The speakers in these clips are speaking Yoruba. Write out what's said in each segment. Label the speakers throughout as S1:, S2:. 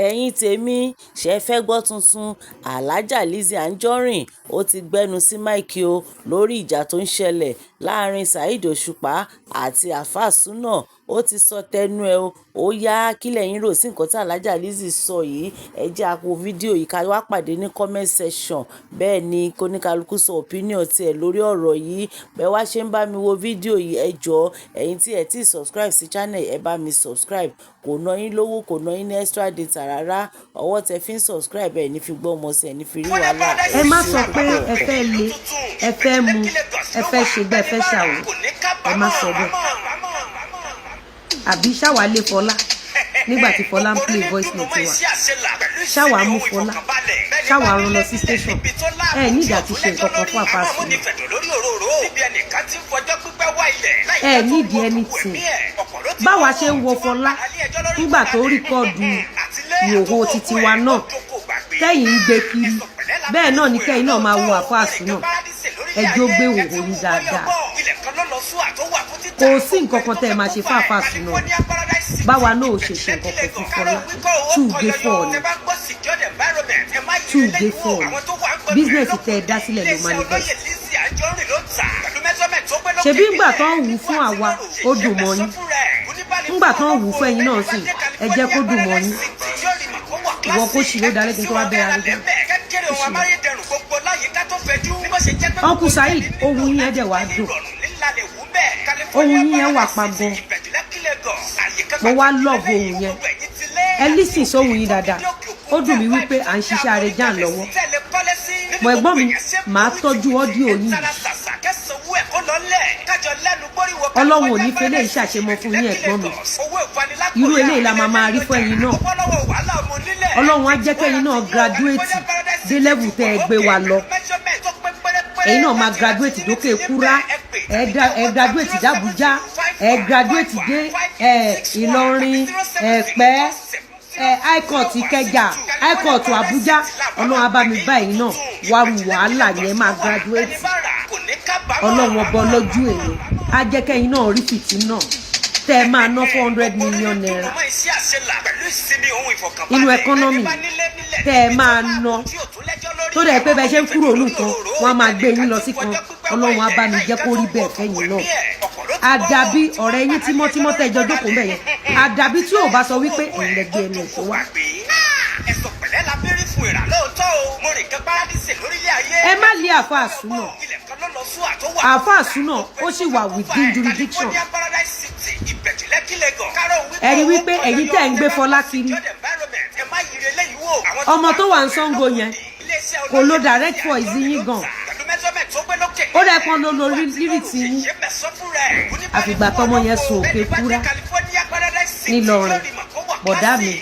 S1: ẹ̀yin tèmi ṣe fẹ́ gbọ́ tuntun aláàjà Lizzy Anjorin ó ti gbẹnu sí máìkì o lórí ìjà tó ń ṣẹlẹ̀ láàrin Saheed Òṣùpá àti Alfa Sunnah ó ti sọ tẹnu ẹ o ó yá kílẹ̀ yín rò sí nǹkan tí aláàjà Lizzy sọ yìí ẹ jẹ́ àpò fídíò yìí ká wá pàdé ní comment section bẹ́ẹ̀ ni kóníkálukú sọ opinion tiẹ̀ lórí ọ̀rọ̀ yìí bẹ́ẹ̀ wá ṣe ń bá mi wo fídíò yìí ẹ jọ̀ọ́ ẹ̀yin tí ẹ ti subscribe sí channel ẹ bá mi subscribe kò ná yín lówó kò ná yín ní extra data rárá ọwọ́ tẹ fi ń subscribe ẹ̀ ní fi gbọ́ ọmọ sí ẹ̀ ní fi rí wàhálà.
S2: ẹ má sọ pé ẹ fẹ́ le ẹ fẹ́ mu ẹ fẹ́ ṣe bẹ́ẹ̀ fẹ́ ṣàwò ẹ má sọ bẹ́ẹ̀ àbí ṣáwa lé Fọlá nígbà tí Fọlá ń play voice note wa ṣáwa mú Fọlá ṣáwa rán lọ sí station ẹ nígbà tí ṣe nǹkan kan fún àfàsùn ẹ nídìí anything báwa ṣe ń wo Fọlá nígbà tó rìkọ́ọ̀dù ìhòòhò títí wa náà tẹ́yìn ń gbé kiri bẹ́ẹ̀ náà ni kẹ́yìn náà máa wo àfàsùn náà ẹjọ́ gbé ìhòòhò yín dáadáa kò sí nǹkan kan tẹ́ ẹ máa ṣe fún àfàsùn náà báwa náà ò ṣe ṣe nǹkan kan fún Fọlá 2-4 ni 2-4 business tẹ́ ẹ dá sílẹ̀ ló manifest ṣebí ńgbà tó ń wù fún àwa ó dùn mọ́ yín ńgbà tó ń wù fún ẹ̀yin náà sì ẹ jẹ́ kó dùn mọ́ yín ìwọ kó ṣì ló dalẹ́ kí n tó wá bẹ́ẹ̀ arúgbó Uncle Saheed ohun yín ẹ̀jẹ̀ wá dùn ohun yín yẹn wà pa gan mo wá lọ́ọ̀bù ohun yẹn ẹ lísìn sóhun yín dáadáa ó dùn mí wípé à ń ṣiṣẹ́ ààrẹ jà lọ́wọ́ mọ ẹ̀gbọ́n mi màá tọ́jú ọ́díò yìí ọlọ́run ò ní fẹ́ lè ṣàṣemọ fún yín ẹ̀gbọ́n mi irú eléyìí la máa rí fún ẹ̀yin náà ọlọ́run á jẹ́ kẹ́yin náà graduate dé level tẹ́ ẹ gbé wa lọ ẹ̀yin náà máa graduate dókè kúrá ẹ graduate d'Abuja ẹ graduate dé Ìlọrin Ẹ̀pẹ́ high court Ìkẹjà high court Abuja ọlọ́run á bá mi bá ẹ̀yin náà wá wàhálà yẹn máa graduate ọlọ́run ọba lójú èyí á jẹ́ kẹ́yin náà rí fìtì náà tẹ́ ẹ máa ná 400 million naira inú ẹkọ́nọ́mì tẹ́ ẹ máa ná tó dẹ̀ pé bẹ́ẹ̀ ṣe ń kúrò nìkan wọ́n á máa gbé yín lọ sí kan ọlọ́run á bá mi jẹ́ kó rí bẹ́ẹ̀ fẹ́yìn náà àdàbí ọ̀rẹ́ yín tímọ́tímọ́ tẹ́ ẹjọ́ jókòó bẹ́ẹ̀ yẹn àdàbí tí ò bá sọ wípé ẹ̀yin lẹ́gbẹ́ ẹnu ìṣó wa. ẹ má lé Alfa Sunnah Alfa Sunnah ó sì wà within jurisdiction ẹ rí wípé ẹ̀yin tẹ́ ń gbé Fọlá kiri ọmọ tó wà ń Ṣàngó yẹn kò lo direct voice yín gan ó rẹ pọn ló lórí lírìtì yín àfìgbà tọmọ yẹn sùn òkè kúrá ńìlọrin bọ̀dá mi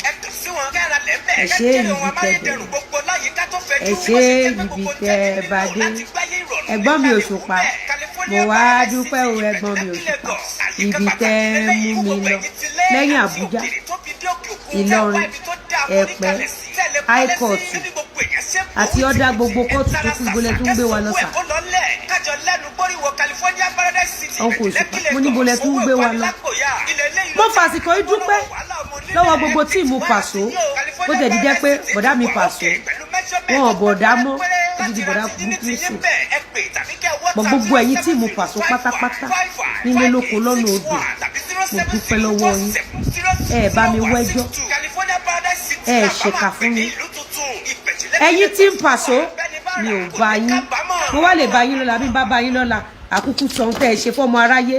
S2: ẹ ṣe ibi tẹ dẹrù ẹ ṣe ibi tẹ bá dé ẹ̀gbọ́n mi Òṣùpá mo wá dúpẹ́ o ẹ̀gbọ́n mi Òṣùpá ibi tẹ mú mi lọ lẹ́yìn Àbújá Ìlọrin Ẹ̀pẹ́ high court àti ọ̀dà gbogbo kóòtù tó kú ìbólẹ̀ tó ń gbé wa lọ́sà ọkọ̀ Òṣùpá mo ní ìbólẹ̀ tó ń gbé wa lọ mo fàsìkò yìí dúpẹ́ lọ́wọ́ gbogbo tíìmù Pàṣọ ó tẹ̀dí jẹ́ pé bọ̀dá mi Pàṣọ wọn ò bọ̀dá mọ́ ó ti di bọ̀dá burúkú sí gbogbo ẹ̀yin tíìmù Pàṣọ pátápátá nílé lóko lọ́nà odò mo dúpẹ́ lọ́wọ́ yín ẹ bá mi wẹ́jọ́ ẹ ṣèkà fún mi ẹ̀yin tí ń Pàṣọ mi ò bá yín mo wá lè bá yín lọ́la bí n bá bá yín lọ́la àkúkú sọ ohun tẹ́ ẹ ṣe fọ́mọ aráyé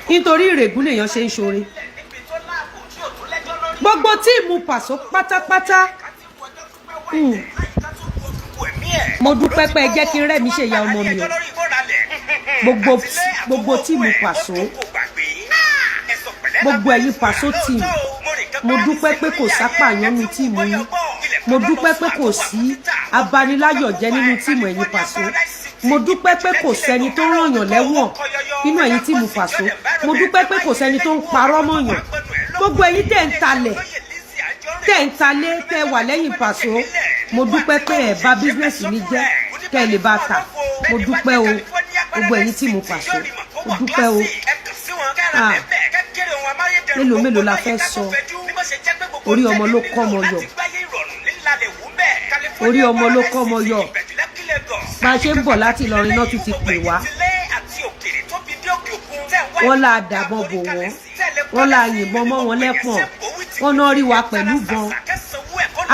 S2: nítorí ìrègùn lèèyàn ṣe ń ṣoore gbogbo tíìmù Pàṣọ pátápátá mo dúpẹ́ pé ẹ jẹ́ kí n rẹ́mi ṣe ìyá ọmọ mi o gbogbo tíìmù Pàṣọ gbogbo ẹ̀yin Pàṣọ tíìmù mo dúpẹ́ pé kò sápàyàn nínú tíìmù yín mo dúpẹ́ pé kò sí abaniláyọ̀jẹ́ nínú tíìmù ẹ̀yin Pàṣọ mo dúpẹ́ pé kò sẹ́ni tó rànyàn lẹ́wọ̀n nínú ẹ̀yin tíìmù Pàṣọ mo dúpẹ́ pé kò sẹ́ni tó ń parọ́ mọ̀yàn gbogbo ẹ̀yin tẹ́ ń talé tẹ́ wà lẹ́yìn Pàṣọ mo dúpẹ́ pé ẹ̀ bà bísínẹ́sì mi jẹ́ kẹ́ ẹ lè bá ta mo dúpẹ́ o gbogbo ẹ̀yin tíìmù Pàṣọ mo dúpẹ́ o. mélòó la fẹ́ sọ orí ọmọ ló kọ́ ọmọ yọ orí ọmọ ló kọ́ ọmọ yọ bá a ṣe ń bọ̀ láti Ìlọrin náà tún ti pè wá wọ́n la dàbọn bò wọ́n la yìnbọn mọ́ wọn lẹ́pọ̀n wọ́n náà rí wa pẹ̀lú gan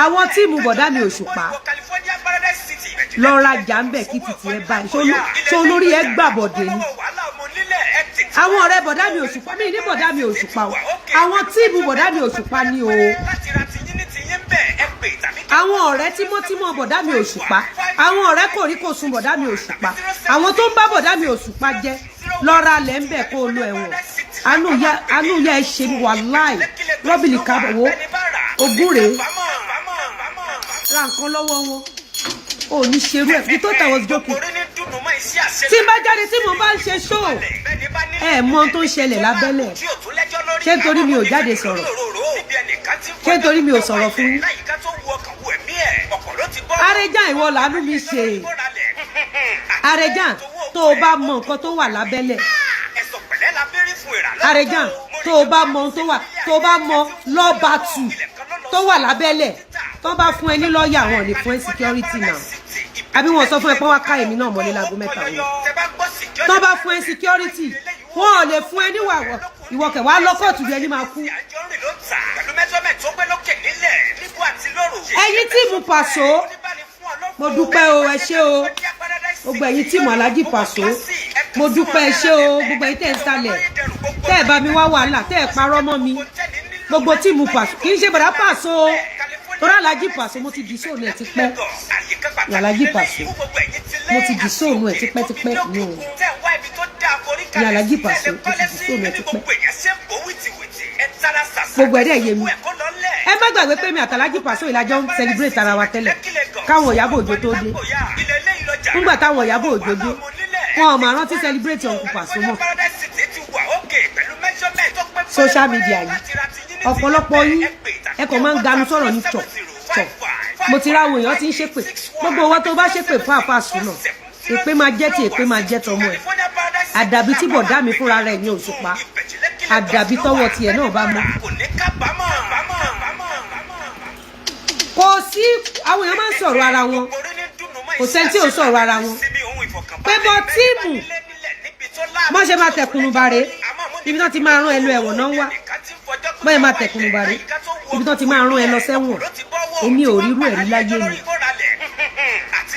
S2: àwọn tíìmù bọ̀dá mi Òṣùpá lọ rajà ń bẹ̀ kí títì ẹ báyìí ṣó olórí ẹ gbàbọ̀dé ni àwọn ọ̀rẹ́ bọ̀dá mi Òṣùpá mi ní bọ̀dá mi Òṣùpá o àwọn tíìmù bọ̀dá mi Òṣùpá ni o àwọn ọ̀rẹ́ tímọ́tímọ́ bọ̀dá mi Òṣùpá àwọn ọ̀rẹ́ kòríkòsùn bọ̀dá mi Òṣùpá àwọn tó ń bá bọ̀dá mi Òṣùpá jẹ́ lọ́ra lẹ́ ń bẹ̀ kó o lo ẹ̀wọ̀n àánú ya ẹ ṣe wàláì rọ́bìlì kábọ̀wọ́ ogún rèé ra nǹkan lọ́wọ́ wọn ò ní ṣerú ẹ̀ bí tó tẹ̀wọ́ jókòó tí n bá jáde tí mo bá ń ṣe ṣó ẹ mọ ohun tó ń ṣẹlẹ̀ lábẹ́lẹ̀ ṣé nítorí mi ò jáde sọ̀rọ̀ ṣé nítorí mi ò sọ̀rọ̀ fún yín Arẹjàn ìwọ làánú mi ṣe Arẹjàn tó o bá mọ nǹkan tó wà lábẹ́lẹ̀ Arẹjàn tó o bá mọ ohun tó o bá mọ lọ́ọ̀bàtù tó wà lábẹ́lẹ̀ tó bá fún ẹ ní lọ́ọ̀yà wọn ní fún ẹ security náà àbí wọn sọ fún ẹ pé wá ká èmi náà mọ́lé láago mẹ́ta wọn tó bá fún ẹ security wọn ò lè fún ẹ níwà ìwọ kẹ̀ wá lọ́kọ̀tù bí ẹni máa kú. ẹ̀yin tíìmù Pàṣọ mo dúpẹ́ o ẹ ṣé o gbogbo ẹ̀yin tíìmù Aláàjì Pàṣọ mo dúpẹ́ ẹ ṣé o gbogbo ẹ̀yin tẹ́ ń sálẹ̀ tẹ́ ẹ̀ bá mi wá wàhálà tẹ́ ẹ̀ parọ́ mọ́ mi gbogbo tíìmù Pàṣọ kì í ṣe bàdá Pàṣọ o torí Aláàjì Pàṣọ mo ti di sóònù ẹ̀ tipẹ́ Aláàjì Pàṣọ mo ti di sóònù ẹ̀ tipẹ́tipẹ́ ní o ní Aláàjì Pàṣọ mo ti di sóònù ẹ̀ tipẹ́ gbogbo ẹ̀dẹ̀ yé mi ẹ má gbàgbé pé mi àtàlájì Pàṣọ ìlàjọ ń celebrate ara wa tẹ́lẹ̀ káwọn Ìyábọ̀ Òjó tó dé nígbà táwọn Ìyábọ̀ Òjó dé wọn ò máa rántí celebrate Uncle Pàṣọ mọ́ social media yìí ọ̀pọ̀lọpọ̀ yín ẹ kàn máa ń ganu sọ̀rọ̀ ní tọ̀ mo ti ráwọn èèyàn tí ń ṣépè gbogbo owó tó bá ṣépè fún àfàsùn náà èpè máa jẹ́ tí èpè máa jẹ́ tọmọ ẹ̀ àdàbí tí bọ̀dá mi fúnra rẹ̀ ní Òṣùpá àdàbí tọwọ́ tiẹ̀ náà bá mọ́. kò sí àwọn èèyàn máa ń sọ̀rọ̀ ara wọn kò sẹ́ni tí ò sọ̀rọ̀ ara wọn pé bọ́ tíìmù má ṣe máa tẹ̀kùnú bare ibi tó ti máa rán ẹ lọ ẹ̀wọ̀n náà wá má ṣe máa tẹ̀kùnú bare ibi tó ti máa rán ẹ lọ sẹ́wọ̀n èmi ò rírú ẹ̀rí láyé mi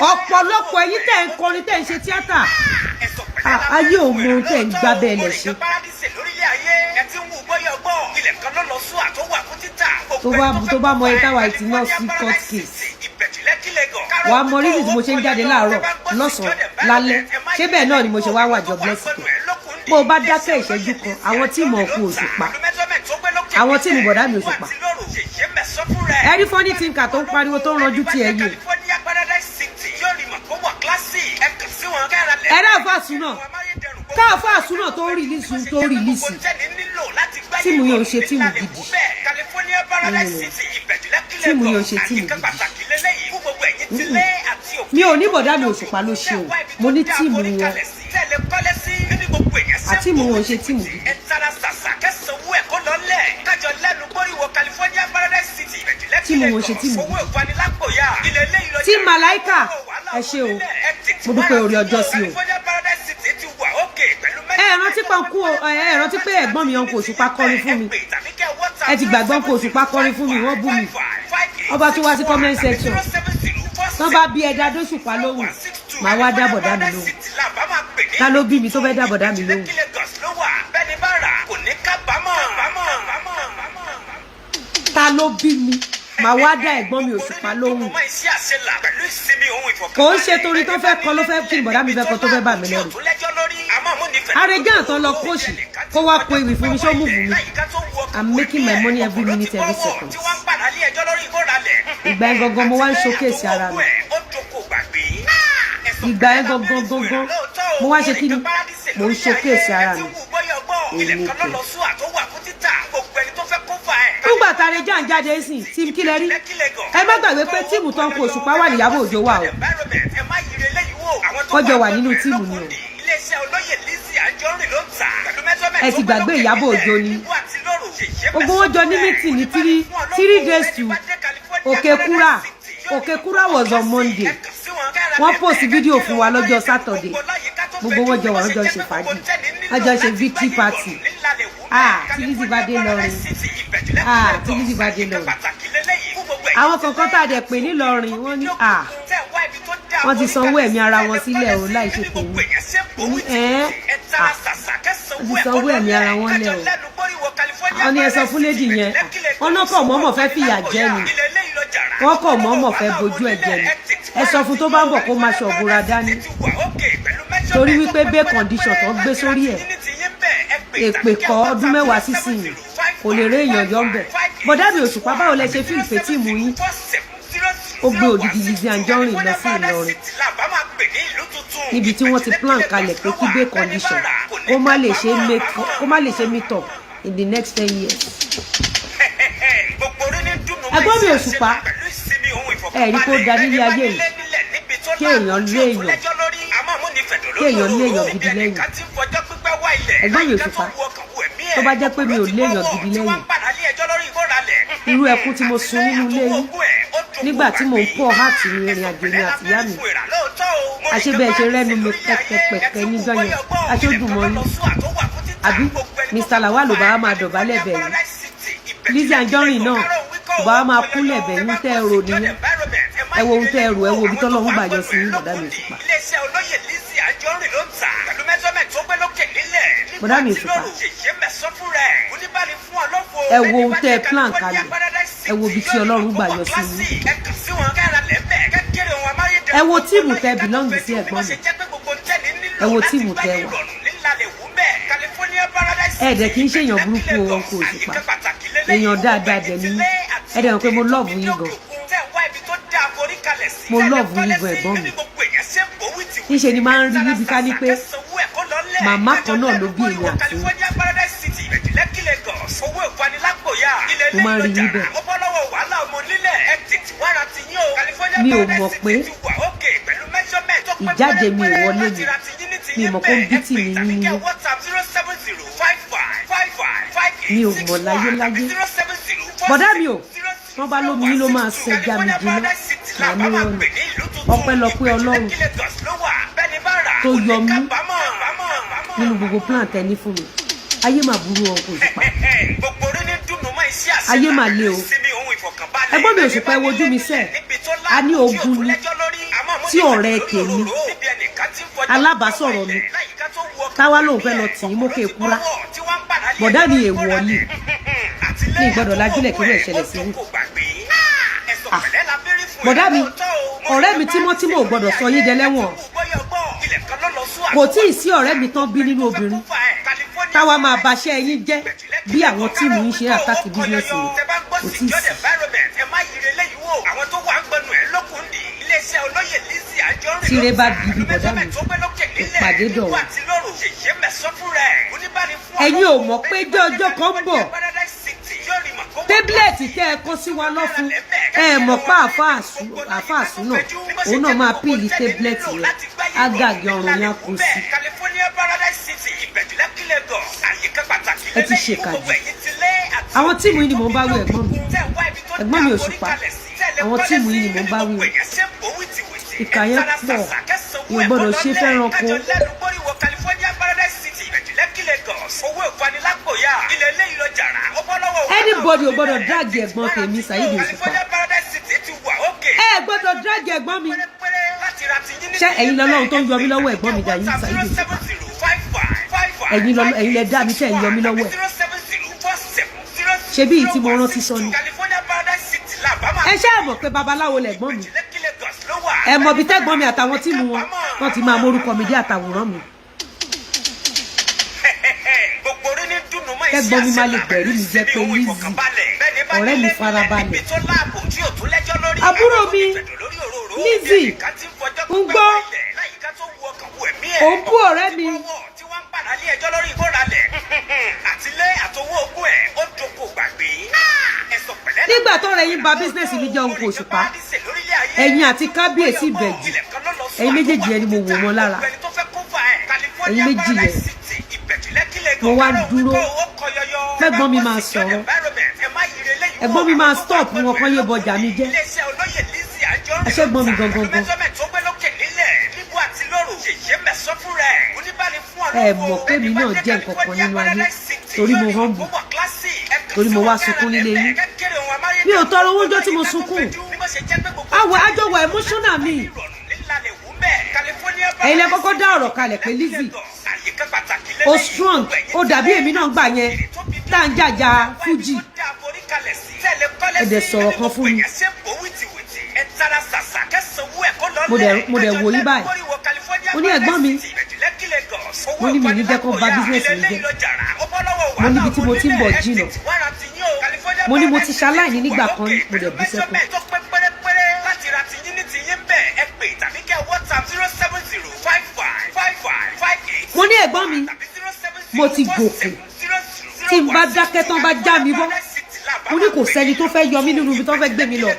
S2: ọ̀pọ̀lọpọ̀ ẹ̀yin tẹ̀ ń kọrin tẹ̀ ń ṣe tíátà ayé ò mọ ohun tẹ̀ ń gbá bẹ́ẹ̀ lẹ̀ ṣe tó bá mọ ẹ táwa ìtì náà sí court case wàá mọ rísì tí mo ṣe ń jáde láàárọ̀ lọ́sàn-án lálẹ́ ṣé bẹ́ẹ̀ náà ni mo ṣe wá wà Jobless bó o bá dákẹ́ ìṣẹ́jú kan àwọn tíìmù ọkọ Òṣùpá àwọn tíìmù bọ̀dá mi Òṣùpá ẹ̀rí fọ́nì tìǹkà tó ń pariwo tó ń ranjú ti ẹ̀ yìí ẹ̀rọ àfàsùn náà káàfàsùn náà tó rìlísì tíìmù yẹn ò ṣe tíìmù gidi tíìmù yẹn ò ṣe tíìmù gidi mi ò ní bọ̀dá mi Òṣùpá ló ṣe o mo ní tíìmù wọn àti ìmú wọn ṣe tíìmù gidi. tíìmù wọn ṣe tíìmù gidi. tí Màláíkà ẹ ṣe o mo dúpẹ́ orí ọjọ́ sí o. ẹ rántí pé ẹ̀gbọ́n mi Uncle Òṣùpá kọrin fún mi ẹ ti gbàgbọ́ Uncle Òṣùpá kọrin fún mi wọ́n bú mi ọba tó wá sí comment section tán bá bí ẹ̀dá dóṣùpá lóhùn màá wá dábọ̀dá mi lóhùn ta ló bí mi tó fẹ́ dábọ̀dá mi lóhùn. ta ló bí mi màá wá dá ẹ̀gbọ́n mi Òṣùpá lóhùn. kò ń ṣe torí tó fẹ́ kọ́ ló fẹ́ kí bọ̀dá mi fẹ́ kọ́ tó fẹ́ bà mí lẹ́rù. Arẹjàn tó lọ kóòsì kó wá kó ewì fún mi ṣó múùfù mi. I'm making my money every minute every second. ìgbà yẹn gangan mo wá ń showcase ara mi. ìgbà yẹn gangan mo wá ṣe kí ni mo ń showcase ara mi. èmi kò. nígbà tá Arẹjàn jáde sìn tíìmù kí lẹ rí ẹ má gbàgbé pé tíìmù tó ń kó Òṣùpá wà ní Ìyábọ̀ Òjó wà o kọjọ wà nínú tíìmù ni o ẹ ti gbàgbé Ìyábọ̀ Òjó ni gbogbo wọn jọ ní meeting ní 3 days to Òkèkúrà was on Monday. Wọ́n post video fún wa lọ́jọ́ Saturday. Gbogbo wọn jọ wà lọ́jọ́ ṣe fàájì. Wọ́n jọ ṣe victory party. Tí Lizzy bá dé lọ́rin. Tí Lizzy bá dé lọ́rin. Àwọn kankan tá a dẹ̀ pè ní lọ́rin wọ́n ní wọ́n ti sanwó ẹ̀mí ara wọn sílẹ̀ o láì ṣe tèmi. Wọ́n ti sanwó ẹ̀mí ara wọn lẹ̀ o. Wọ́n ní ẹ sọ fún lady yẹn. Wọ́n náà kọ̀ mọ́mọ́ fẹ́ fìyà jẹ ni. Wọ́n kọ̀ mọ́mọ́ fẹ́ bojú ẹ̀ jẹ ni. Ẹ sọ fún tó bá ń bọ̀ kó máa ṣọ̀bùra dání. Torí wípé bẹ́ẹ̀ condition tó gbé sórí ẹ̀. Èpè kọ́ ọdún mẹ́wàá sísìn kò lè rí èèyàn yọ ń bẹ̀. Bọ̀dá mi Òṣùpá báwo lẹ ṣe fíìmù pé tíìmù yín ó gbé òdìdí Lizzy Anjorin lọ sí Ìlọrin níbi tí wọ́n ti plan kalẹ̀ pé kí bẹ́ẹ̀ condition kó má lè ṣe meet up in the next 10 years. Ẹgbọ́n mi Òṣùpá ẹ̀rí kó da nílé ayé yìí kí èèyàn léèyàn gidi lẹ́yìn. Ẹgbọ́n mi Òṣùpá tó bá jẹ́ pé mi ò léèyàn gidi lẹ́yìn irú ẹkún tí mo sun nínú ilé yín nígbà tí mò ń pọ̀ háàtì ìrìn àjò mi àti ìyá mi àṣebẹ̀ ṣe rẹ́nu mi pẹ́kẹ́pẹ́kẹ́ níjọ́ yẹn aṣojú mọ́ ní àbí Mr. Lawal bá máa dọ̀bálẹ̀ bẹ̀yìn Lizzy Anjorin náà bá máa kúnlẹ̀ bẹ̀yìn tẹ́ ẹ rò nìyẹn ẹ wo ohun tẹ́ ẹ rò ẹ wo ibi tọ́lọ́run gbàjọ sí ní bọ̀dá mi Òṣùpá. Bọ̀dá mi Òṣùpá ẹ wo ohun tẹ́ ẹ plan kalẹ̀ ẹ wo ibi tí Ọlọ́run gbàjọ sí ní. Ẹ wo tíìmù tẹ́ belong sí ẹ̀gbọ́n mi ẹ wo tíìmù tẹ́ wà ẹ dẹ̀ kì í ṣèyàn burúkú wọn kò Òṣùpá èèyàn dáadáa dẹ̀ ní ẹ dẹ̀ mọ̀ pé mo love yín gan mo love yín gan ẹ̀gbọ́n mi níṣe ni máa ń rí níbi ká ní pé màmá kan náà ló bí èmi àti mo máa ń rí níbẹ̀ mi ò mọ̀ pé ìjáde mi ò wọlé mi mọ̀ pé ń bí tì mí nínú mi ò mọ̀ láyéláyé bọ̀dá mi ò wọ́n bá lómi yín ló máa ṣẹja mi jiná màá ní rọrùn ọpẹ́lọpẹ́ Ọlọ́run tó yọ mí nínú gbogbo plan tẹ́ ní fún mi ayé mà burú ọkọ Òṣùpá ayé mà le o ẹ̀gbọ́n mi Òṣùpá ẹ wojú mi sẹ́ẹ̀ a ní ogun ni tí ọ̀rẹ́ tèmi alábàásọ̀rọ̀ mi táwa lòun fẹ́ lọ tì í mókè kúrá bọ̀dá ni èèwọ̀ ni ní ìgbọ́dọ̀ lájúlẹ̀ kí ló ṣẹlẹ̀ sí mi. Bọ̀dá mi ọ̀rẹ́ mi tímọ́tímọ́ ò gbọ́dọ̀ sọ yín dẹlẹ́wọ̀n kò tí ì sí ọ̀rẹ́ mi tán bí nínú obìnrin táwa máa baṣẹ́ yín jẹ́ bí àwọn tíìmù yín ṣe àtàkì bísíǹsì rẹ̀ kò tí ì sí. Tíre bá bíbí bọ̀dá mi ìpàdé dọ̀wọ́ ẹ̀yin ò mọ̀ pé ọjọ́ kan ń bọ̀ tébílẹ̀tì tẹ́ ẹ kó sí wa lọ́fun ẹ mọ̀ pé àfáàsù náà òun náà máa píìlì tébílẹ̀tì rẹ̀ ágàgì ọ̀run yẹn kú sí. Ẹ ti ṣèkàjì àwọn tíìmù yìí ni mò ń bá wí ẹ̀gbọ́n mi Òṣùpá àwọn tíìmù yìí ni mò ń bá wí ìkà yẹn pọ̀ yóò gbọ́dọ̀ ṣe fẹ́ràn kó. Anybody ò gbọ́dọ̀ drag ẹ̀gbọ́n tèmi Saheed Òṣùpá ẹ gbọ́dọ̀ drag ẹ̀gbọ́n mi ṣé ẹ̀yin lọ́lọ́run tó ń yọ mí lọ́wọ́ ẹ̀gbọ́n mi dàyí Saheed Òṣùpá ẹ̀yin lẹ dá mi tẹ́ ẹ̀ ń yọ mí lọ́wọ́ ẹ̀ ṣe bí ìyí tí mo rántí sọ ni ẹ ṣe é mọ̀ pé babaláwo lẹ̀gbọ́n mi ẹ mọ̀ bí tẹ́gbọ́n mi àtàwọn tíìmù wọn ti máa mórúkọ mi dé àtàwòrán mi kẹ́gbọ́n mi máa lè gbẹ̀rí mi jẹ́ pé Lizzy ọ̀rẹ́ mi farabalẹ̀ àbúrò mi Lizzy ń gbọ́ òun bú ọ̀rẹ́ mi nígbà tó rẹ̀ yín ba bísínẹ́sì mi jẹ́ òun kò Òṣùpá ẹ̀yin àti kábíyèsí ìbẹ̀jì ẹ̀yin méjèèjì yẹn ni mo wò wọn lára ẹ̀yin méjì yẹn mo wá dúró Pẹ́gbọ́n mi máa sọ̀rọ̀. Ẹ̀gbọ́n mi máa stop wọn kan yé bọjà mi jẹ́. Aṣẹ́gbọ́n mi gangan. Ẹ mọ̀ pé mi náà jẹ́ nǹkan kan nínú ayé torí mo humble, torí mo wá sunkún nílé yín. Mi ò tọrọ owó ọjọ́ tí mo sunkún. Àjọwọ̀ emotional mi. Ẹ̀yin lẹ kọ́kọ́ dá ọ̀rọ̀ kalẹ̀ pé Lizzy ó strong, ó dàbí èmi náà gbà yẹn tá à ń jàjà Fuji. Ẹ̀dẹ̀ sọ̀rọ̀ kan fún mi. Mo dẹ̀ wò yí báyìí. Mo ní ẹ̀gbọ́n mi. Mo ní mi ní jẹ́ kó bà business mi jẹ́. Mo níbi tí mo ti ń bọ̀ jìnnà. Mo ní mo ti ṣaláìní nígbà kan mo dẹ̀ bú sẹ́kún. Mo ní ẹ̀gbọ́n mi, mo ti gòkè. Tí n bá dákẹ́ tán bá já mi bọ́. Mo ní kò sẹ́ni tó fẹ́ yọ mí nínú ibi tó fẹ́ gbé mi lọ.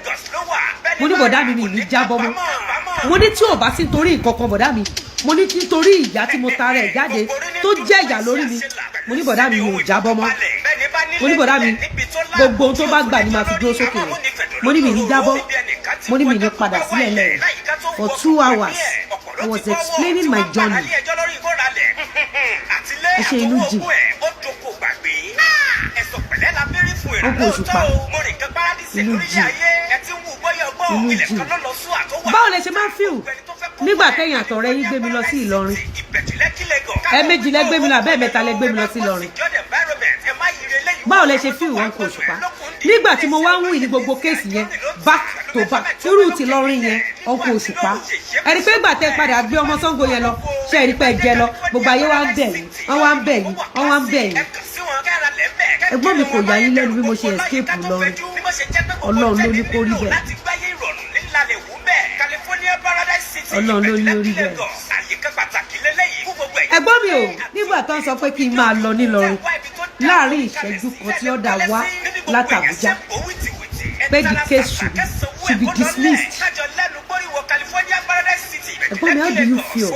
S2: Mo ní bọ̀dá mi ní jábọ́ mọ́. Mo ní tí ò bá sí nítorí nǹkan kan bọ̀dá mi. Mo ní nítorí ìyá tí mo tara ẹ̀ jáde tó jẹ́ ìyà lórí mi. Mo ní bọ̀dá mi ò jábọ́ mọ́. Mo ní bọ̀dá mi gbogbo ohun tó bá gbà ni màá fi dúró sókè rẹ̀. Mo ní mi ní jábọ́. Mo ní mi ní padà sílẹ̀ lẹ́yìn. For 2 hours I was explaining my journey. Ẹ ṣe inú jì. Ọkọ̀ Òṣùpá inú jì. Inú jì. Báwo lẹ ṣe máa ń feel nígbà tẹ́yìn àtọ̀rẹ́ yín gbé mi lọ sí Ìlọrin? Ẹ̀ẹ̀mejì lẹ gbé mi lọ àbẹ́ ẹ̀mẹ́ta lẹ gbé mi lọ sí Ìlọrin. Báwo lẹ ṣe feel Ọkọ̀ Òṣùpá nígbà tí mo wá ń win ní gbogbo kéèsì yẹn back to back irú ti Ìlọrin yẹn Ọkọ̀ Òṣùpá? Ẹ̀rí pé ìgbà tẹ́ padà gbé ọmọ Ṣàngó yẹn lọ ṣe ẹ̀rí pé ẹ jẹ lọ gbogbo ayé wa ń bẹ̀ yín wọ́n wá ń bẹ̀ yín wọ́n wá ń bẹ̀ yín. Ẹ̀gbọ́n mi kò yà yín lẹ́nu bí mo ṣe escape Ìlọrin. Ọlọ́run ló ní kó rí bẹ́ẹ̀. Ọlọ́run ló ní orí bẹ́ẹ̀. Ẹ̀gbọ́n mi ò nígbà tó ń sọ pé kí n máa lọ nílọrin láàrin ìṣẹ́jú kan tí ó dà wá látàbújá pé the case should be dismissed. Ẹ̀gbọ́n mi, how do you feel?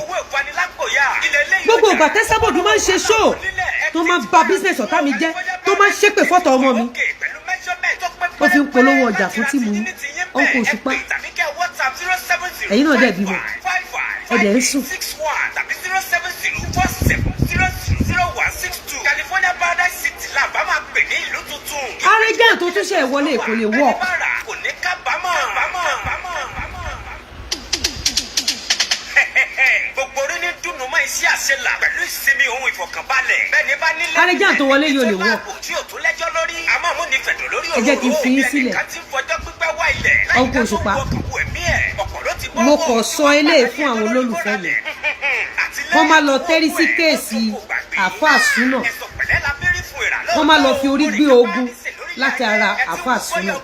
S2: Gbogbo ìgbà tẹ́sàbọ̀dù máa ń ṣe show tó máa ń ba business ọ̀tá mi jẹ́ tó máa ń ṣépè fọ́tò ọmọ mi. Ó fi ń polówó ọjà fún tíìmù yín Ọkọ̀ Òṣùpá. Ẹ̀yin náà dẹ̀ bímọ ẹ̀dẹ̀ ń sùn. Arrogant tó tún ṣe ìwọlé kò lè work. Arrogant tó wọlé yóò lè work. Ẹ jẹ́ kí n fi yín sílẹ̀. Ọkọ̀ Òṣùpá mo kàn sọ eléyìí fún àwọn olólùfẹ́ mi wọ́n máa lọ tẹ́rí sí kéèsì Àfáà Súnà, wọ́n máa lọ fi orí gbé ogun láti ara Àfáà Súnà.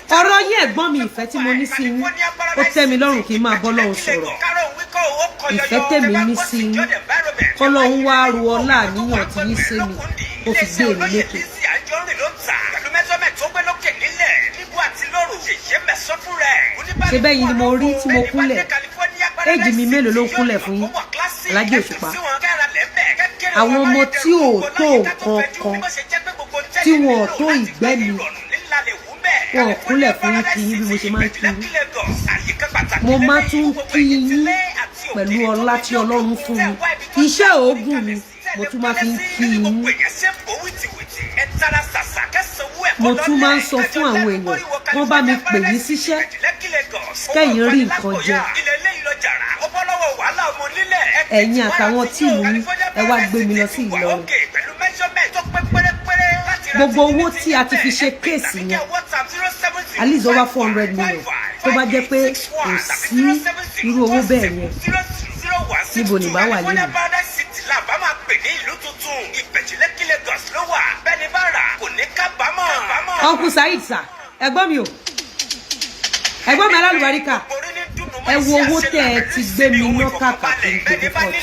S2: Ọ̀rọ̀ yín ẹ̀gbọ́n mi, ìfẹ́ tí mo ní sí yín ó tẹ́ mi lọ́rùn kí n máa bọ́ lọ́hùn sọ̀rọ̀. Ìfẹ́ tèmi ní sí yín kọ́lọ́hún wá ru ọlá àníyàn tí yín sí mi ó fi gbé èmi lékè. Ṣé bẹ́yìn ni mo rí tí mo kúnlẹ̀? Éèjì mi mélòó ló ń kúnlẹ̀ fún yín Alhaji Òṣùpá? Àwọn ọmọ tí ò tó nǹkan kan tí wọn ò tó ìgbẹ́ mi wọn ò kúnlẹ̀ fún yín kí yín bí mo ṣe máa ń kí yín. Mo máa tún kí yín pẹ̀lú ọlá tí Ọlọ́run fún mi. Iṣẹ́ òògùn mi mo tún máa fi ń kí yín. Mo tún máa ń sọ fún àwọn èèyàn wọ́n bá mi pè yín síṣẹ́ kẹ́yìn rí nǹkan jẹ. Ẹ̀yin àtàwọn tíìmù yín ẹ wá gbé mi lọ sí Ìlọrin. Gbogbo owó tí a ti fi ṣe kéèsì yẹn at least over 400 million tó bá jẹ́ pé kò sí irú owó bẹ́ẹ̀ yẹn níbo ni bá wà lẹ́nu. Uncle Saheed sir, ẹ̀gbọ́n mi o, ẹ̀gbọ́n mi alálùbáríkà, ẹ wo owó tẹ́ ẹ ti gbé mi ná káàkiri gbogbo port.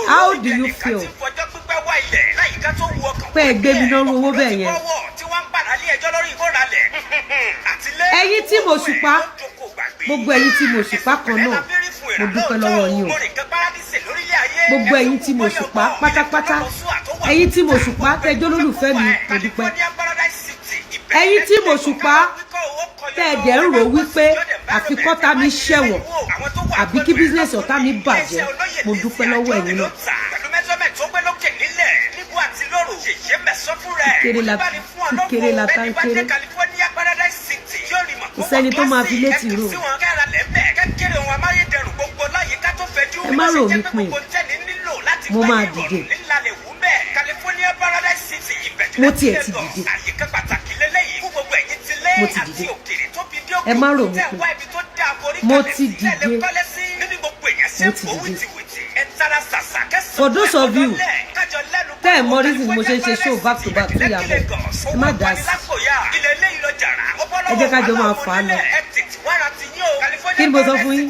S2: How do you feel pé ẹ gbé mi lọ́rùn owó bẹ́ẹ̀ yẹn? Ẹ̀yin tí mo ṣùpá, gbogbo ẹ̀yin tí mo ṣùpá kan náà mo dúpẹ́ lọ́wọ́ yín o. gbogbo ẹ̀yin tí mo ṣùpá pátápátá ẹ̀yin tí mo ṣùpá tẹjọ́ lólùfẹ́ mi mo dúpẹ́ ẹ̀yin tí mo ṣùpá tẹ̀ẹ̀dẹ̀ ń rò wípé àfikọ́ta mi ṣẹ̀wọ̀n àbí kí bísíǹsì ọ̀tá mi bàjẹ́ mo dúpẹ́ lọ́wọ́ ẹ̀yin náà. kíkéré la tá ń kéré kò sẹ́ni tó máa fi létí rò ẹ má rò mí pin mo máa dìde mo tiẹ̀ ti dìde mo ti dìde ẹ má rò mí pin mo ti dìde mo ti dìde for those of you tẹ́ ẹ̀ mọ reason mo ṣe ń ṣe show back to back fún Ìyábọ̀ ẹ má dá sí ẹ jẹ́ ká jọ máa fà á lọ kí ni mo sọ fún yín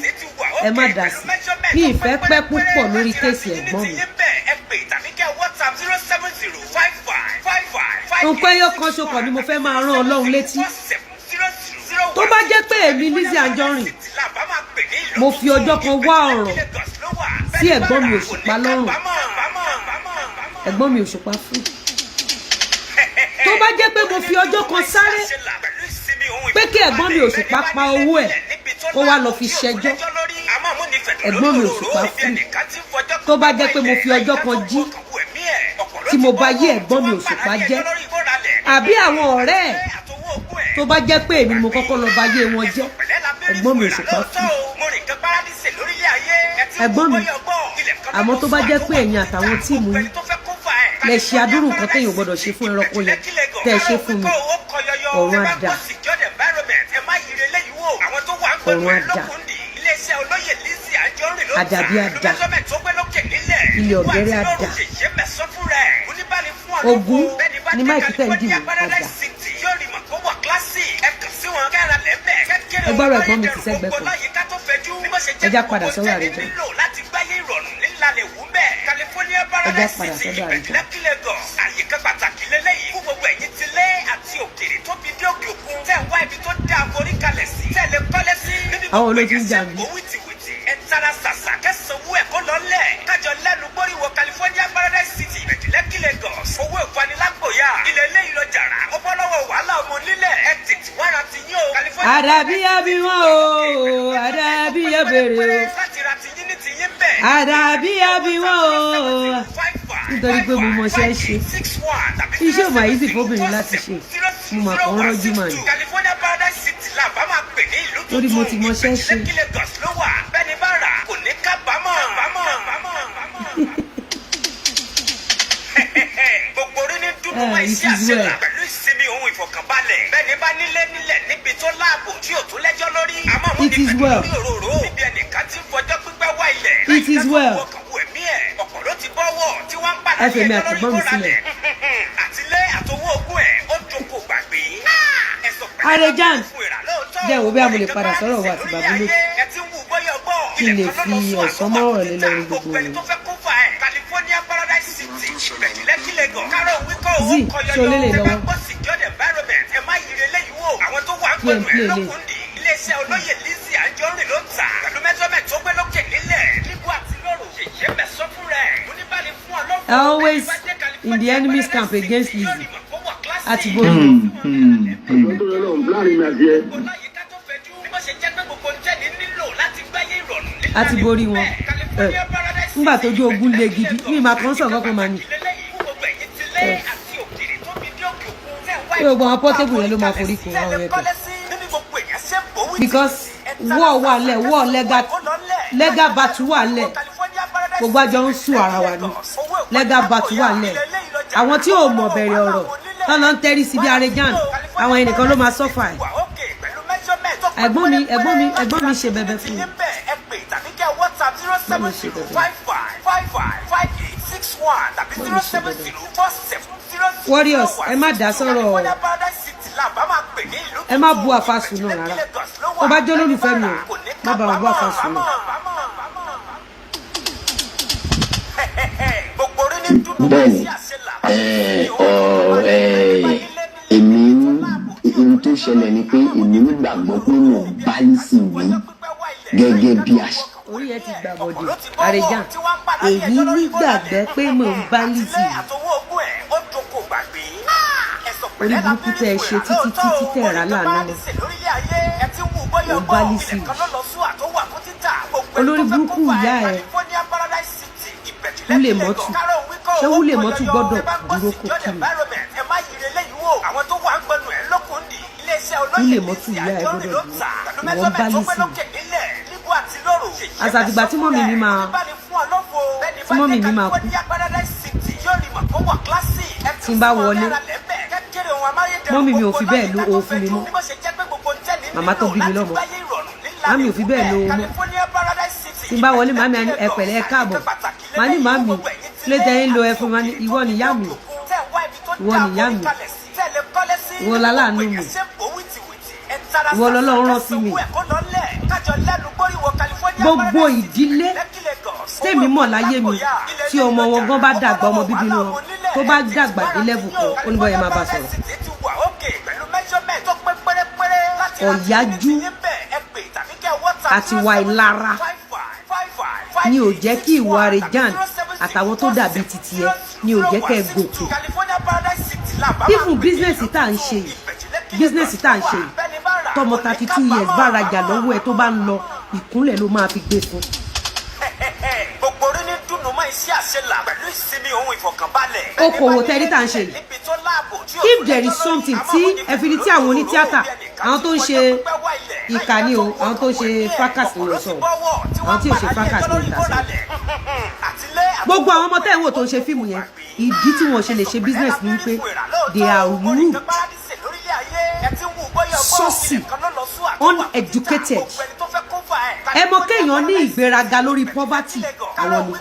S2: ẹ má dá sí mi ìfẹ́ pẹ́ púpọ̀ lórí kéèsì ẹ̀gbọ́n mi nǹkan ẹyọ kan ṣokọ̀ ni mo fẹ́ máa rán Ọlọ́run létí tó bá jẹ́ pé èmi Lizzy Anjorin mo fi ọjọ́ kan wá ọ̀rọ̀ sí ẹ̀gbọ́n mi Òṣùpá lọ́rùn ẹ̀gbọ́n mi Òṣùpá fún tó bá jẹ́ pé mo fi ọjọ́ kan sáré pé kí ẹ̀gbọ́n mi Òṣùpá pa owó ẹ̀ kó wá lọ fi ṣẹjọ́ ẹ̀gbọ́n mi Òṣùpá fún tó bá jẹ́ pé mo fi ọjọ́ kan jí tí mo bá yé ẹ̀gbọ́n mi Òṣùpá jẹ́ àbí àwọn ọ̀rẹ́ ẹ̀ tó bá jẹ́ pé èmi mo kọ́kọ́ lọ bá yé wọn jẹ́ ẹ̀gbọ́n mi Òṣùpá fún ẹ̀gbọ́n mi àmọ́ tó bá jẹ́ pé ẹ̀yin àtàwọn tíìmù yín lè ṣe adúrú nǹkan téèyàn gbọ́dọ̀ ṣe fún ẹranko yẹn tẹ́ ẹ ṣe fún mi ọ̀run àdá ọ̀run àdá àdàbí àdá ilé ọ̀gẹ́rẹ́ àdá ogun ni máìkì tẹ̀ ń dì mí àdá ẹgbọ́rọ̀ ẹ̀gbọ́n mi ti sẹ́gbẹ́ kan ẹjá padà sọ́wọ́ àrẹjọ ẹjá padà sọ́wọ́ àrẹjọ.
S3: àyíká pàtàkì lélẹ́yìí fún gbogbo ẹ̀yin tí lé àti òkèrè tó fi dé òkè òkun tẹ̀ ń wá ibi tó dáa forí kalẹ̀ sí tẹ̀ lè kọ́lé sí.
S2: àwọn olójú ń jà mí.
S3: ẹ tara sàṣà kẹsànwó ẹ̀kọ́ lọ́lẹ̀ kájọ lẹ́nu gbóríwọ California Paradise City Lekki Lagos owó ìfanilápòyà ilẹ̀ ilé ìlọ jàrá ó bọ́ lọ́wọ́ wàhálà ọmọ nílẹ̀ ẹ tètè wára ti yín o.
S2: àdàbíyá bí wọn o àdàbíyá bèrè o àdàbíyá bí wọn o nítorí pé mo mọṣẹ́ ṣe iṣẹ́ ò máa yí sí fóbìnrin láti ṣe mo mà kàn ń rọ́jú mà ní torí mo ti mọṣẹ́ ṣe.
S3: gbogbo orí ní dúdú wá iṣẹ́ àṣẹlà pẹ̀lú ìsinmi ohun ìfọ̀kànbalẹ̀ bẹ́ẹ̀ ni bá nílé nílẹ̀ níbi tó láàbò tí ò tún lẹ́jọ́ lórí àmọ́ mo ní pẹ̀lú lórí òróró níbi ẹnìkan tí ń fọjọ́ pípẹ́ wá ilẹ̀
S2: it is well
S3: ọ̀pọ̀ ló ti bọ́wọ́ tí wọ́n ń padà
S2: ẹ̀fẹ̀ mi àtìgbọ́n mi sílẹ̀
S3: àtilé àtọwọ́ ogún ẹ̀ ó jókòó gbàgbé
S2: Àrẹ̀jàn jẹ́ wo bí a mo lè padà sọ̀rọ̀ wa àti bàbá lókè kí n lè fi ọ̀sán mọ́rọ̀ lé lọ́rùn gbogbo rẹ̀. Zee ṣe olè lè lọ́wọ́ kí n play lè.
S3: iléeṣẹ́ olóyè Lizzy Anjorin ló ń tà pẹ̀lú mẹ́sọ́mẹ́ tó gbé lókè nílẹ̀ níbo àti lọ́rùn ṣèṣe mẹ́sọ́ fún rẹ̀ oníbàlẹ̀ fún ọlọ́run.
S2: Always in the enemy's camp against Lizzy àti bóyá. àti borí wọn nígbà tójú ogun le gidi ní ìmọ̀ àkànṣe ọ̀gọ́kan máa ní. gbogbo àwọn pọ́tébù yẹn ló máa forí kó àwọn ẹ̀kọ́ because war wà lẹ̀ war legal battle wà lẹ̀ gbogbo àjọ ń sùn ara wa ni legal battle wà lẹ̀ àwọn tí ò mọ̀ bẹ̀rẹ̀ ọ̀rọ̀ tán lọ ń tẹ́rí sí bí Àrẹ̀jàn àwọn ẹnìkan ló máa sọ́fà ẹ̀. ẹ̀gbọ́n mi ṣe bẹ̀bẹ̀ fún mi. Warriors ẹ má dá sọ̀rọ̀ ẹ má bú àfàsù náà rárá tó bá jẹ́ olólùfẹ́ mi o má bá wọn bú àfàsù náà.
S4: bẹ́ẹ̀ni èmi ohun tó ṣẹlẹ̀ ni pé èmi ń gbàgbọ́ pé mo bá Lizzy wí gẹ́gẹ́ bí àṣà.
S2: orí ẹ ti gbà Ìyábọ̀dé Àrẹ̀jàn èmi nígbàgbọ́ pé mò ń bá Lizzy orí burúkú tẹ ẹ ṣe títí tẹ rà lánàá ò ń bá Lizzy olórí burúkú ìyá ẹ Wúlé Mọ́tù ṣé Wúlé Mọ́tù gbọ́dọ̀ dúró kó kí mi Wúlé Mọ́tù ìyá ẹ gbọ́dọ̀ dúró ìwọ̀n bá Lizzy àtàtìgbà tí mọ́mì mi máa kú tí n bá wọlé mọ́mì mi ò fi bẹ́ẹ̀ lo owó fún mi mọ́ màmá tó bí mi lọ́mọ màmí ò fi bẹ́ẹ̀ lo owó mọ́ tí n bá wọlé màmí ẹ pẹ̀lẹ́ ẹ káàbọ̀ màá ní màmí lè tẹ́yìn lo ẹ fún mi ìwọ nìyá mi ìwọ láláàánú mi ìwọ lọ́lọ́run rán sí mi gbogbo ìdílé tèmi mọ̀ láyé mi tí ọmọ wọn gan bá dàgbà ọmọ bíbí wọn tó bá dàgbà dé level kan oníbọ̀ yẹn máa bá sọ̀rọ̀ ọ̀yájú àti ìwà ìlara ni ò jẹ́ kí ìwà Àrẹ̀jàn àtàwọn tó dàbí titi ẹ ni ò jẹ́ kẹ́ ẹ gòkè even bísínẹ́sì tá à ń ṣe yìí tọmọ 32 years bá rajà lọ́wọ́ ẹ tó bá ń lọ ìkúnlẹ̀ ló máa fi gbé fún.
S3: gbogbo orí ní dùnú mọ́ iṣẹ́ àṣelà pẹ̀lú ìsinmi ohun ìfọ̀kànbalẹ̀.
S2: okòwò tẹ́rí tá à ń ṣe yìí if there is something tí ẹ̀fìrí tí àwọn onítíátà àwọn tó ń ṣe ìkà ni o àwọn tó ń ṣe fracas ni o sọ àwọn tí ò ṣe fracas ni o ta sí. gbogbo àwọn ọmọ tẹ́wọ̀ tó ń ṣe fíìmù yẹn ìdí tí wọ́n ṣe lè ṣe business ni wípé they are rude saucy uneducated ẹ mọ̀ kéèyàn ní ìgbéraga lórí poverty àwọn ni.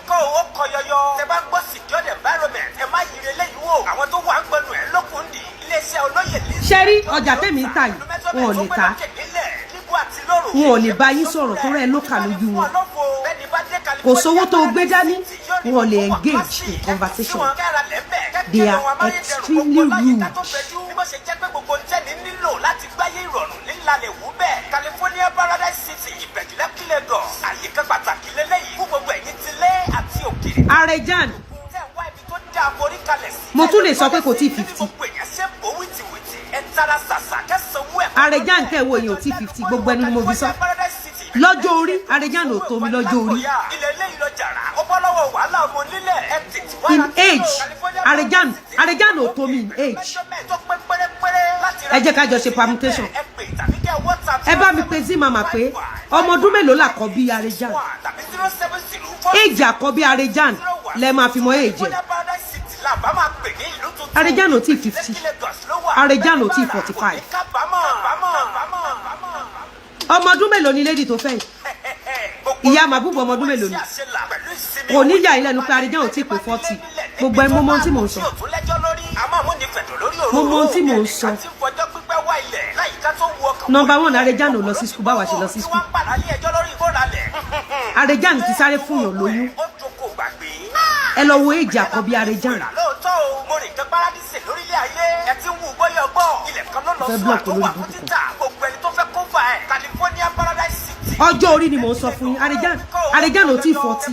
S2: ṣe rí ọjà tèmi ń tà yìí wọn ò lè ta wọn ò lè bá yín sọ̀rọ̀ tó rẹ̀ lókà lójú wọn kò sówó tó gbé dání wọn ò lè engage in conversation they are extremely rude.
S3: California Paradise City ìbẹ̀jùlẹ̀ kí Lagos àyíká pàtàkì lélẹ́yìí fún gbogbo ẹ̀yin tilé àti òkèèrè.
S2: Àrẹ̀jàn mo tún lè sọ pé kò tí 50 Àrẹ̀jàn tẹ̀ wo èèyàn ò tí 50 gbogbo ẹni mo fi sọ lọ́jọ́ orí Àrẹ̀jàn ò tó mi lọ́jọ́ orí in age Àrẹ̀jàn ò tó mi in age ẹ jẹ́ ká jọ ṣe permutation ẹ bá mi pe Zimama pé ọmọ ọdún mélòó làkọ́bí Àrẹ̀jàn age àkọ́bí Àrẹ̀jàn lẹ máa fi mọ age Àrẹ̀jàn ò tí 50 Àrẹ̀jàn ò tí 45 ọmọ ọdún mélòó ni lady tó fẹ́ ìyá màbúbọ̀ ọmọ ọdún mélòó ni kò ní yà ilẹ̀ nu pé Àrẹ̀jàn ò tí pé 40 gbogbo ẹ mo mọ ohun tí mò ń sọ mo mọ ohun tí mò ń sọ. Number 1 Àrẹ̀jàn ò lọ sí school báwa ṣe lọ sí school Àrẹ̀jàn ti sáré fún yàn lóyún ẹ lọ wo èjì àkọ́bí Àrẹ̀jàn fẹ́ blọọkì olórí burúkú ọjọ́ orí ni mò ń sọ fún yín Àrẹ̀jàn ò tí 40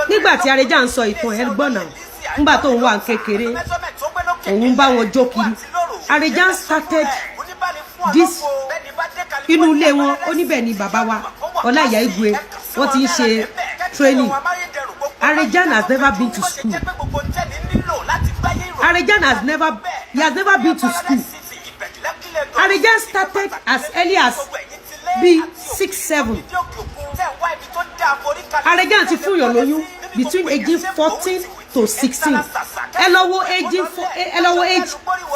S2: nígbà tí Àrẹ̀jàn ń sọ ìtàn ẹ gbọ́n náà nígbà tó ń wà kékeré òun bá wọn jó kiri Àrẹ̀jàn started this inú ilé wọn ó níbẹ̀ ni bàbá wa Ọláìyá Igwe wọ́n ti ń ṣe training Àrẹ̀jàn has never been to school Àrẹ̀jàn has never been to school Àrẹ̀jàn started as early as bí 6-7 Àrẹ̀jàn ti fún yàn lóyún between age 14 to 16 ẹ lọ wo age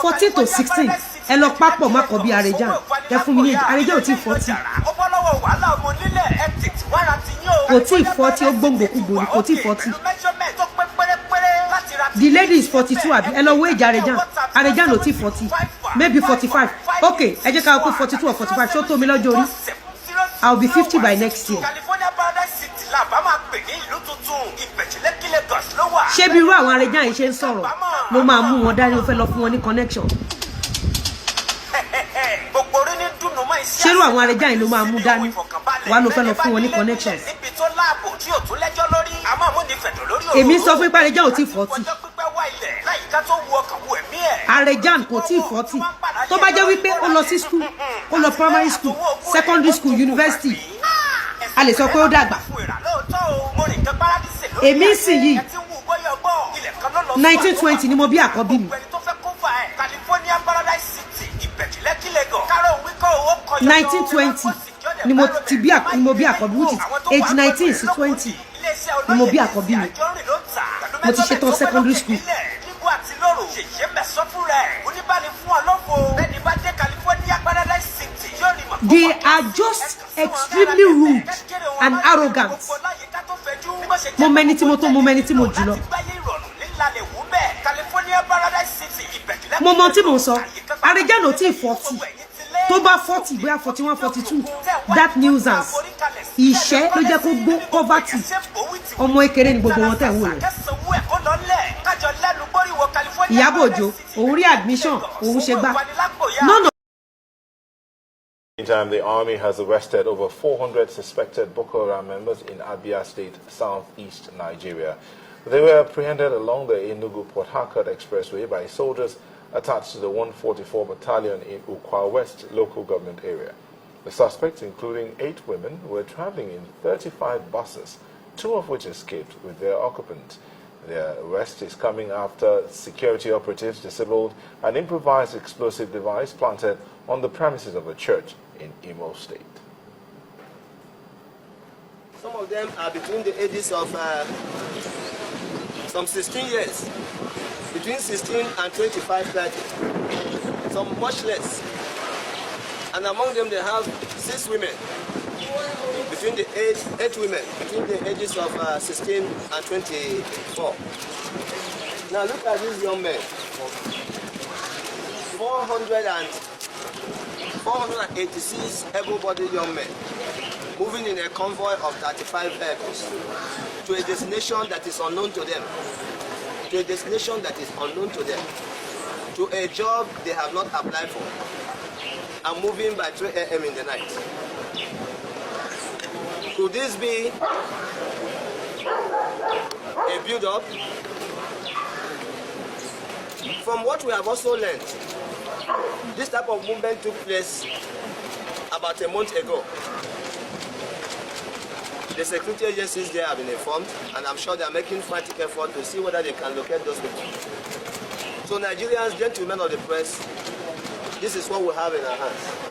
S2: 14 to 16 ẹ lọ papọ̀ má kọ bí Àrẹ̀jàn ẹ fún mi ní Àrẹ̀jàn ò tí 40 kò tí 40 ó gbòǹgbòkúgbò ní kò tí 40 the lady is 42 àbí ẹ lọ wo age Àrẹ̀jàn ò tí 40 maybe 45 okay ẹ jẹ́ ká kó 42 or 45 ṣó tó mi lọ́jọ́ orí I will be 50 by next year. ṣé bí irú àwọn Àrẹ̀jàn yìí ṣe ń sọ̀rọ̀ ló máa mú wọn dání ó fẹ́ lọ fún wọn ní connection ṣé irú àwọn Àrẹ̀jàn yìí ló máa mú dání wà ló fẹ́ lọ fún wọn ní connections.
S3: níbi tó láàbò tí ò tún lẹ́jọ́ lórí àmọ́ àmúnifẹ̀dọ̀ lórí òru.
S2: èmi sọ fún ipá Àrẹ̀já ò tí 40.
S3: ọjọ́ pípẹ́ wá ilẹ̀ láyìíká tó wu ọkàn wu ẹ̀mí ẹ̀.
S2: Àrẹ̀já kò tí 40 tó bá jẹ́ wípé ó lọ sí school ó lọ primary school secondary school university a lè sọ pé ó dàgbà. èmi sì yìí 1920 ni mo bí àkọ́bí mi. 1920 ni mo bí àkọ́bí which is age 19 sí 20 ni mo bí àkọ́bí mi. mo ti ṣetán secondary school. They are just extremely rude and arrogant. Mo mẹ́ni tí mo tó, mo mẹ́ni tí mo jù lọ. Mo mọ tí mo sọ, Àrẹ̀já ló tí 40. Tó bá 40, bóyá 41, 42, that nuisance. Ìṣẹ́ ló jẹ́ kó gbó poverty. Ọmọ ekere ni gbogbo wọn tẹ̀ ń wò yẹn. Ìyábọ̀ Òjó, òun rí admission, òun ṣe gbá. None of
S5: Meantime, the army has arrested over 400 suspected Boko Haram members in Abia State, southeast Nigeria. They were apprehended along the Enugu-Port Harcourt Expressway by soldiers attached to the 144 Battalion in Ukwa West local government area. The suspects, including 8 women, were traveling in 35 buses, 2 of which escaped with their occupants. Their arrest is coming after security operatives disabled an improvised explosive device planted on the premises of a church in Imo State.
S6: Some of them are between the ages of some 16 years, between 16 and 25, 30, some much less. And among them they have 6 women, between the 8 women, between the ages of 16 and 24. Now look at these young men, 486 able-bodied young men, moving in a convoy of 35 vehicles to a destination that is unknown to them, to a destination that is unknown to them, to a job they have not applied for, and moving by 3 a.m. in the night. Could this be a build-up? From what we have also learned, this type of movement took place about a month ago. The security agencies there have been informed, and I'm sure they are making frantic effort to see whether they can locate those people. So Nigerians, gentlemen of the press, this is what we have in our hands.